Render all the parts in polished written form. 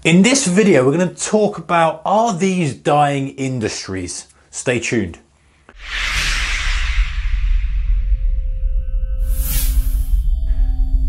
In this video, we're going to talk about, are these dying industries? Stay tuned.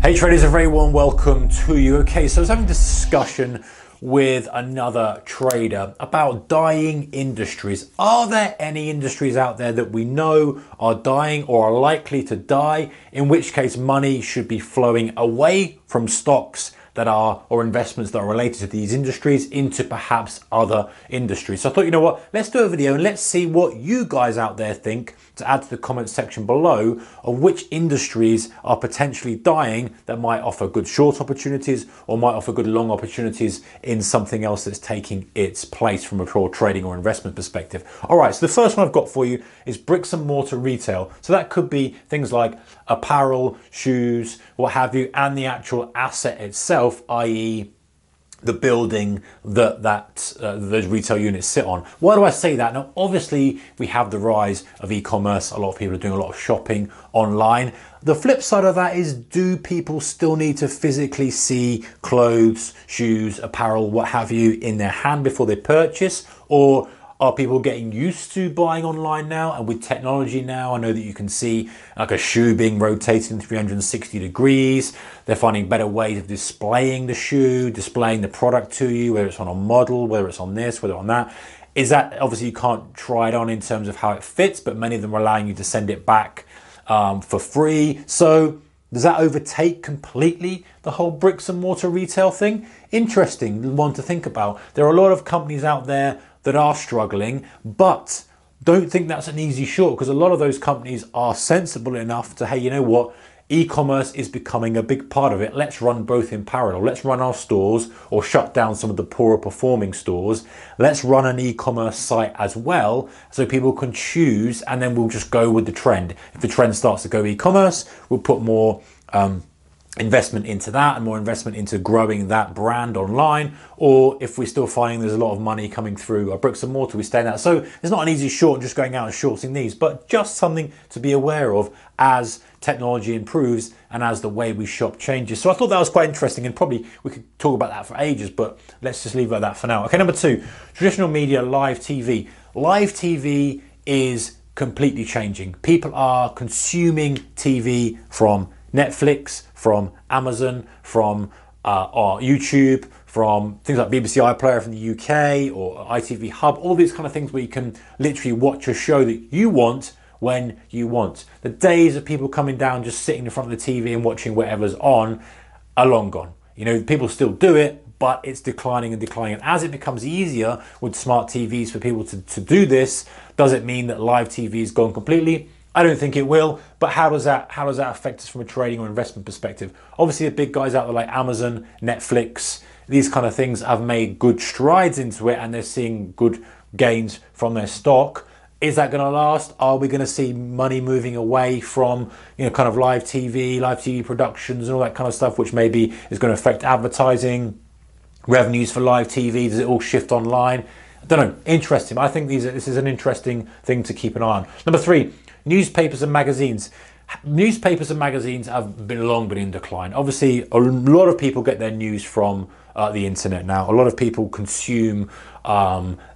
Hey traders, a very warm welcome to you. Okay, so I was having a discussion with another trader about dying industries. Are there any industries out there that we know are dying or are likely to die, in which case money should be flowing away from stocks that are, or investments that are related to these industries into perhaps other industries? So I thought, you know what, let's do a video and let's see what you guys out there think, to add to the comment section below, of which industries are potentially dying that might offer good short opportunities or might offer good long opportunities in something else that's taking its place from a pure trading or investment perspective. All right, so the first one I've got for you is bricks and mortar retail. So that could be things like apparel, shoes, what have you, and the actual asset itself, i.e. the building that those retail units sit on. Why do I say that? Now, obviously, we have the rise of e-commerce. A lot of people are doing a lot of shopping online. The flip side of that is, do people still need to physically see clothes, shoes, apparel, what have you, in their hand before they purchase? Or are people getting used to buying online now? And with technology now, I know that you can see like a shoe being rotated in 360 degrees. They're finding better ways of displaying the shoe, displaying the product to you, whether it's on a model, whether it's on this, whether on that. Is that, obviously you can't try it on in terms of how it fits, but many of them are allowing you to send it back for free. So does that overtake completely the whole bricks and mortar retail thing? Interesting one to think about. There are a lot of companies out there that are struggling, but don't think that's an easy short, because a lot of those companies are sensible enough to, hey, you know what? E-commerce is becoming a big part of it. Let's run both in parallel. Let's run our stores or shut down some of the poorer performing stores. Let's run an e-commerce site as well, so people can choose, and then we'll just go with the trend. If the trend starts to go e-commerce, we'll put more investment into that and more investment into growing that brand online. Or if we're still finding there's a lot of money coming through our bricks and mortar, we stay in that. So it's not an easy short just going out and shorting these, but just something to be aware of as technology improves and as the way we shop changes. So I thought that was quite interesting, and probably we could talk about that for ages, but let's just leave it at that for now. Okay, number two, traditional media, live TV. Live TV is completely changing. People are consuming TV from Netflix, from Amazon, from YouTube, from things like BBC iPlayer from the UK or ITV Hub, all these kind of things where you can literally watch a show that you want when you want. The days of people coming down, just sitting in front of the TV and watching whatever's on are long gone. You know, people still do it, but it's declining and declining. And as it becomes easier with smart TVs for people to do this, does it mean that live TV is gone completely? I don't think it will, but how does that affect us from a trading or investment perspective? Obviously, the big guys out there like Amazon, Netflix, these kind of things have made good strides into it, and they're seeing good gains from their stock. Is that going to last? Are we going to see money moving away from, you know, kind of live TV productions and all that kind of stuff, which maybe is going to affect advertising revenues for live TV? Does it all shift online? I don't know. Interesting. I think this is an interesting thing to keep an eye on. Number three, newspapers and magazines. Newspapers and magazines have long been in decline. Obviously, a lot of people get their news from the internet now. A lot of people consume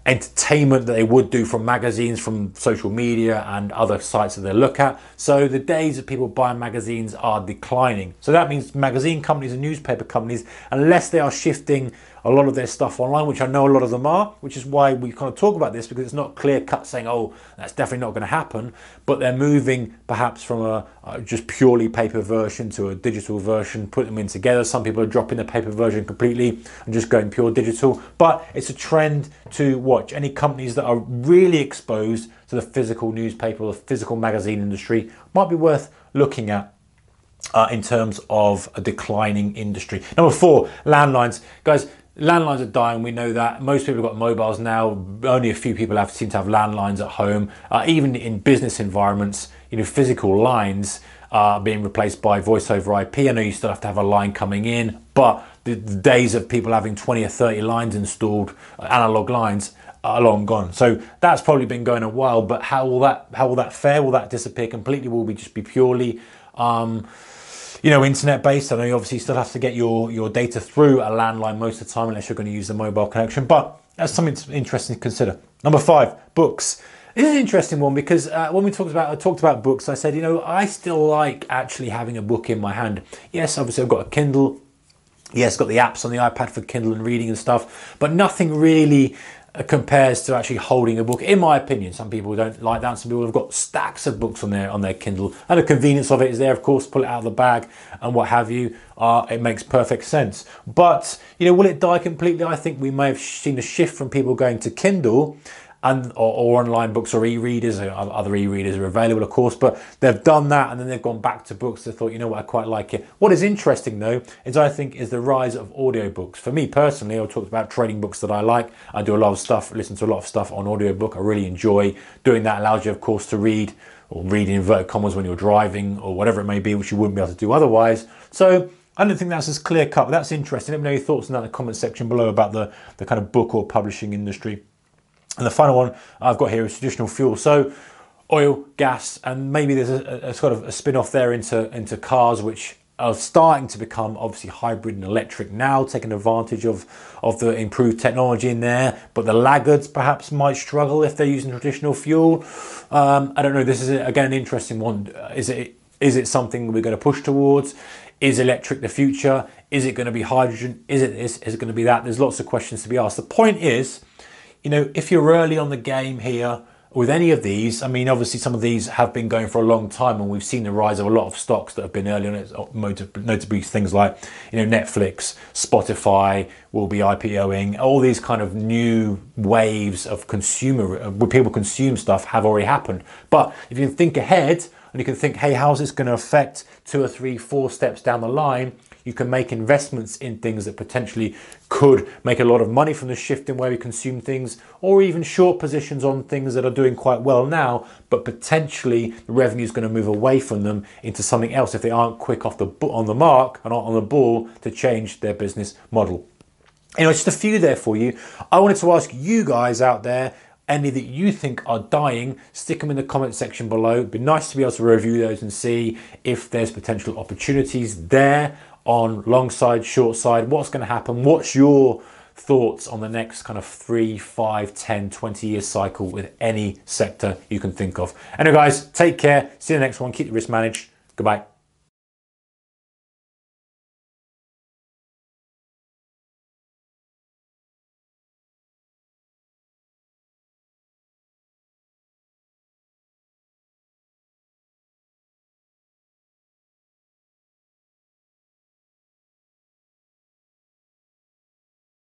entertainment that they would do from magazines, from social media and other sites that they look at. So the days of people buying magazines are declining. So that means magazine companies and newspaper companies, unless they are shifting a lot of their stuff online, which I know a lot of them are, which is why we kind of talk about this, because it's not clear cut saying, oh, that's definitely not going to happen, but they're moving perhaps from a just purely paper version to a digital version, put them in together. Some people are dropping the paper version completely and just going pure digital, but it's a trend to watch. Any companies that are really exposed to the physical newspaper or the physical magazine industry might be worth looking at in terms of a declining industry. Number four, landlines. Guys, landlines are dying, we know that. Most people have got mobiles now. Only a few people seem to have landlines at home. Even in business environments, you know, physical lines are being replaced by voice over IP. I know you still have to have a line coming in, but the days of people having 20 or 30 lines installed, analog lines, are long gone. So that's probably been going a while, but how will that fare? Will that disappear completely? Will we just be purely internet based. I know you obviously still have to get your data through a landline most of the time unless you're going to use the mobile connection, but that's something interesting to consider. Number 5, books. This is an interesting one because when I talked about books, I said, I still like actually having a book in my hand. Yes, obviously I've got a Kindle. Yes, got the apps on the iPad for Kindle and reading and stuff, but nothing really compares to actually holding a book, in my opinion. Some people don't like that. Some people have got stacks of books on their Kindle, and the convenience of it is there, of course, pull it out of the bag and what have you. It makes perfect sense. But, will it die completely? I think we may have seen a shift from people going to Kindle or online books or e-readers. Other e-readers are available, of course, but they've done that and then they've gone back to books. They thought, I quite like it. What is interesting though is I think is the rise of audiobooks. For me personally, I talked about trading books that I like. I do a lot of stuff, listen to a lot of stuff on audiobook. I really enjoy doing that. Allows you, of course, to read or read in inverted commas when you're driving or whatever it may be, which you wouldn't be able to do otherwise. So I don't think that's as clear cut, but that's interesting. Let me know your thoughts on that in the comment section below about the kind of book or publishing industry. And the final one I've got here is traditional fuel. So oil, gas, and maybe there's a sort of a spin-off there into cars, which are starting to become obviously hybrid and electric now, taking advantage of the improved technology in there. But the laggards perhaps might struggle if they're using traditional fuel. I don't know. This is, again, an interesting one. Is it something we're going to push towards? Is electric the future? Is it going to be hydrogen? Is it this? Is it going to be that? There's lots of questions to be asked. The point is, if you're early on the game here with any of these, I mean, obviously some of these have been going for a long time and we've seen the rise of a lot of stocks that have been early on it, notably things like, Netflix, Spotify will be IPOing. All these kind of new waves of where people consume stuff have already happened. But if you can think ahead and you can think, hey, how's this going to affect 2 or 3, 4 steps down the line? You can make investments in things that potentially could make a lot of money from the shift in where we consume things, or even short positions on things that are doing quite well now, but potentially the revenue is going to move away from them into something else if they aren't quick on the mark and on the ball to change their business model. Anyway, just a few there for you. I wanted to ask you guys out there, any that you think are dying, stick them in the comment section below. It'd be nice to be able to review those and see if there's potential opportunities there on long side, short side. What's going to happen? What's your thoughts on the next kind of 3, 5, 10, 20 year cycle with any sector you can think of? Anyway, guys, take care. See you in the next one. Keep the risk managed. Goodbye.